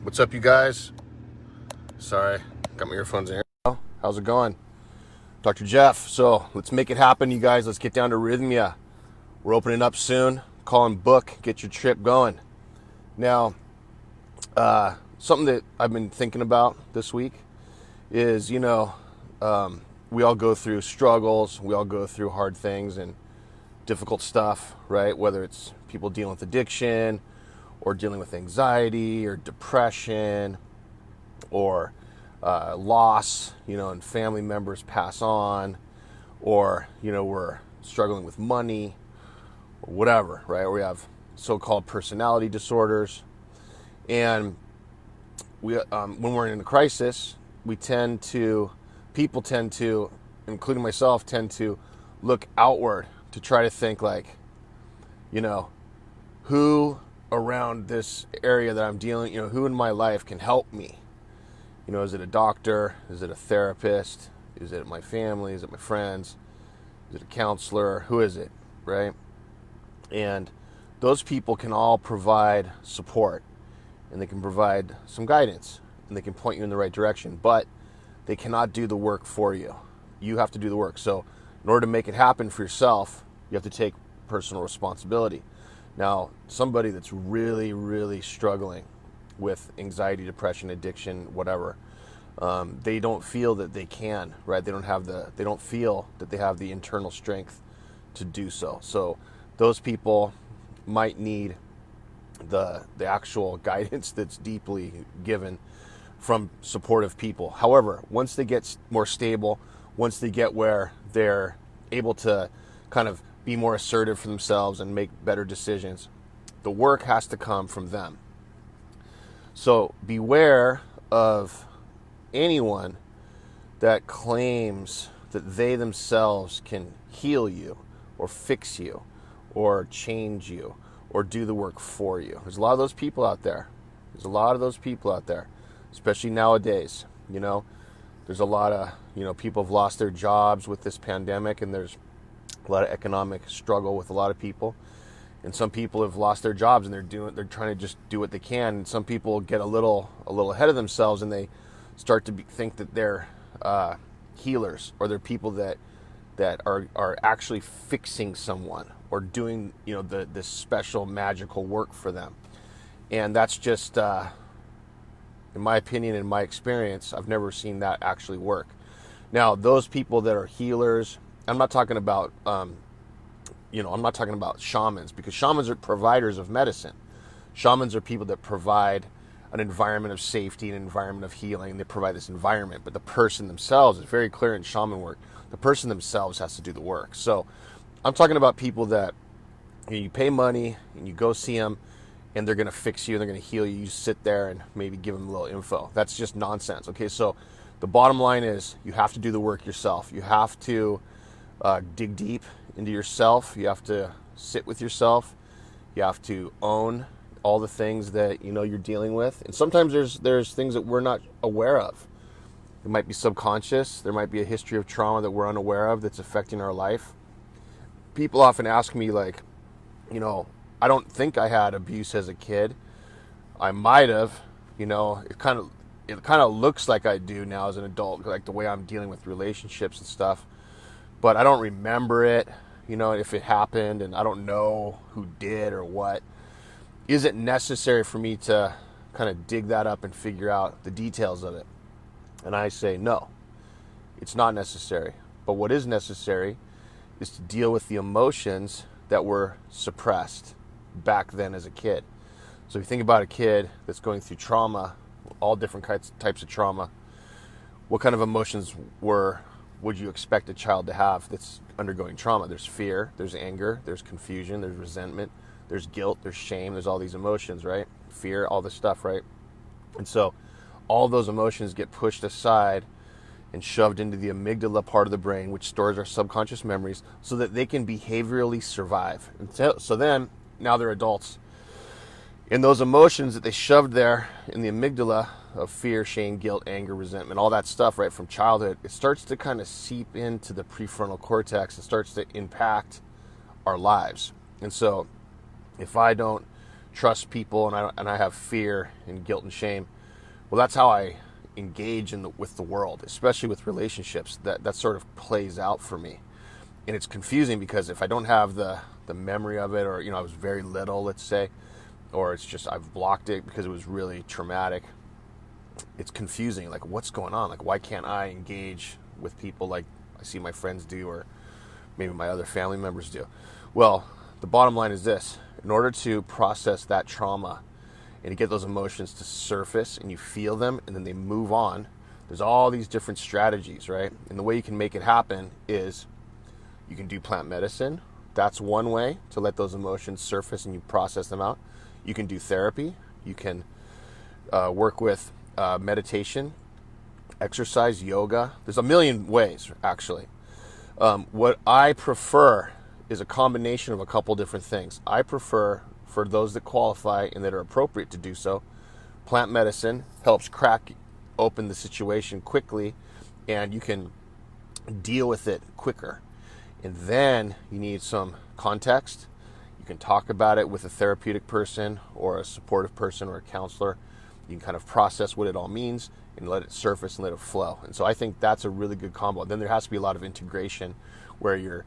What's up, you guys? Sorry, got my earphones in here. How's it going? Dr. Jeff. So let's make it happen, you guys. Let's get down to Rythmia. We're opening up soon. Call and book. Get your trip going. Now, something that I've been thinking about this week is, we all go through struggles. We all go through hard things and difficult stuff, right? Whether it's people dealing with addiction or dealing with anxiety or depression or loss, and family members pass on, or, we're struggling with money or whatever, right? Or we have so-called personality disorders. And we, when we're in a crisis, people tend to, including myself, tend to look outward to try to think like, who around this area that I'm dealing, who in my life can help me? Is it a doctor? Is it a therapist? Is it my family? Is it my friends? Is it a counselor? Who is it, right? And those people can all provide support, and they can provide some guidance, and they can point you in the right direction, but they cannot do the work for you. You have to do the work. So in order to make it happen for yourself, you have to take personal responsibility. Now, somebody that's really, really struggling with anxiety, depression, addiction, whatever, they don't feel that they can, right? They don't feel that they have the internal strength to do so. So those people might need the actual guidance that's deeply given from supportive people. However, once they get more stable, once they get where they're able to kind of be more assertive for themselves and make better decisions, the work has to come from them. So beware of anyone that claims that they themselves can heal you or fix you or change you or do the work for you. There's a lot of those people out there. Especially nowadays. There's a lot of, people have lost their jobs with this pandemic, and there's a lot of economic struggle with a lot of people. And some people have lost their jobs, and they're trying to just do what they can. And some people get a little ahead of themselves, and they start to think that they're healers, or they're people that are actually fixing someone or doing, this special magical work for them. And that's just, in my opinion, in my experience, I've never seen that actually work. Now, those people that are healers, I'm not talking about, shamans, because shamans are providers of medicine. Shamans are people that provide an environment of safety, an environment of healing. They provide this environment, but the person themselves, is very clear in shaman work, the person themselves has to do the work. So I'm talking about people that you pay money and you go see them, and they're going to fix you, and they're going to heal you. You sit there and maybe give them a little info. That's just nonsense. Okay, so the bottom line is you have to do the work yourself. You have to dig deep into yourself. You have to sit with yourself. You have to own all the things that you're dealing with. And sometimes there's things that we're not aware of. It might be subconscious. There might be a history of trauma that we're unaware of that's affecting our life. People often ask me, like, I don't think I had abuse as a kid. I might have. It kind of looks like I do now as an adult, like the way I'm dealing with relationships and stuff. But I don't remember it, if it happened, and I don't know who did or what. Is it necessary for me to kind of dig that up and figure out the details of it? And I say no, it's not necessary. But what is necessary is to deal with the emotions that were suppressed back then as a kid. So if you think about a kid that's going through trauma, all different types of trauma, what kind of emotions would you expect a child to have that's undergoing trauma? There's fear, there's anger, there's confusion, there's resentment, there's guilt, there's shame, there's all these emotions, right? Fear, all this stuff, right? And so all those emotions get pushed aside and shoved into the amygdala part of the brain, which stores our subconscious memories, so that they can behaviorally survive. And so then, now they're adults. And those emotions that they shoved there in the amygdala of fear, shame, guilt, anger, resentment, all that stuff, right, from childhood, it starts to kind of seep into the prefrontal cortex. It starts to impact our lives. And so if I don't trust people, and I have fear and guilt and shame. Well, that's how I engage with the world, especially with relationships. That sort of plays out for me. And it's confusing because if I don't have the memory of it, or I was very little, let's say, or it's just I've blocked it because it was really traumatic, it's confusing. Like, what's going on? Like, why can't I engage with people like I see my friends do, or maybe my other family members do? Well, the bottom line is this: in order to process that trauma and to get those emotions to surface and you feel them and then they move on, there's all these different strategies, right? And the way you can make it happen is you can do plant medicine. That's one way to let those emotions surface and you process them out. You can do therapy. You can work with meditation, exercise, yoga. There's a million ways, actually. What I prefer is a combination of a couple different things. I prefer, for those that qualify and that are appropriate to do so, plant medicine helps crack open the situation quickly, and you can deal with it quicker. And then you need some context. You can talk about it with a therapeutic person or a supportive person or a counselor. You can kind of process what it all means and let it surface and let it flow. And so I think that's a really good combo. Then there has to be a lot of integration where you're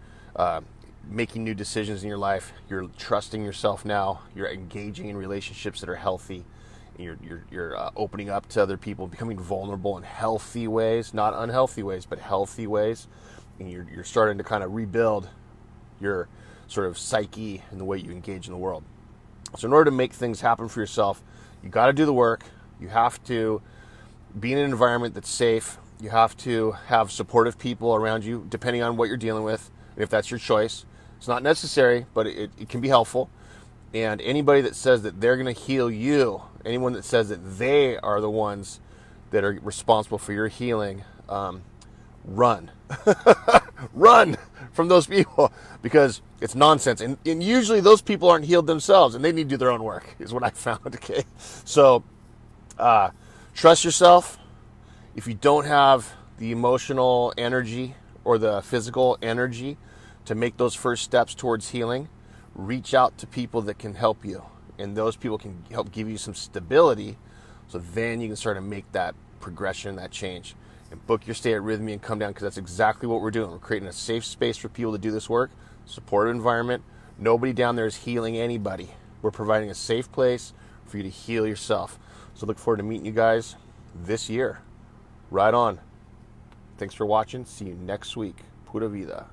making new decisions in your life. You're trusting yourself now. You're engaging in relationships that are healthy. And you're opening up to other people, becoming vulnerable in healthy ways, not unhealthy ways, but healthy ways. And you're starting to kind of rebuild your sort of psyche and the way you engage in the world. So in order to make things happen for yourself, you got to do the work. You have to be in an environment that's safe. You have to have supportive people around you, depending on what you're dealing with, and if that's your choice. It's not necessary, but it can be helpful. And anybody that says that they're going to heal you, anyone that says that they are the ones that are responsible for your healing, run. Run from those people, because it's nonsense. And usually those people aren't healed themselves, and they need to do their own work, is what I found, okay? So trust yourself. If you don't have the emotional energy or the physical energy to make those first steps towards healing, reach out to people that can help you. And those people can help give you some stability, so then you can start to make that progression, that change. And book your stay at Rythmia and come down, because that's exactly what we're doing. We're creating a safe space for people to do this work, supportive environment. Nobody down there is healing anybody. We're providing a safe place for you to heal yourself. So look forward to meeting you guys this year. Right on. Thanks for watching. See you next week. Pura vida.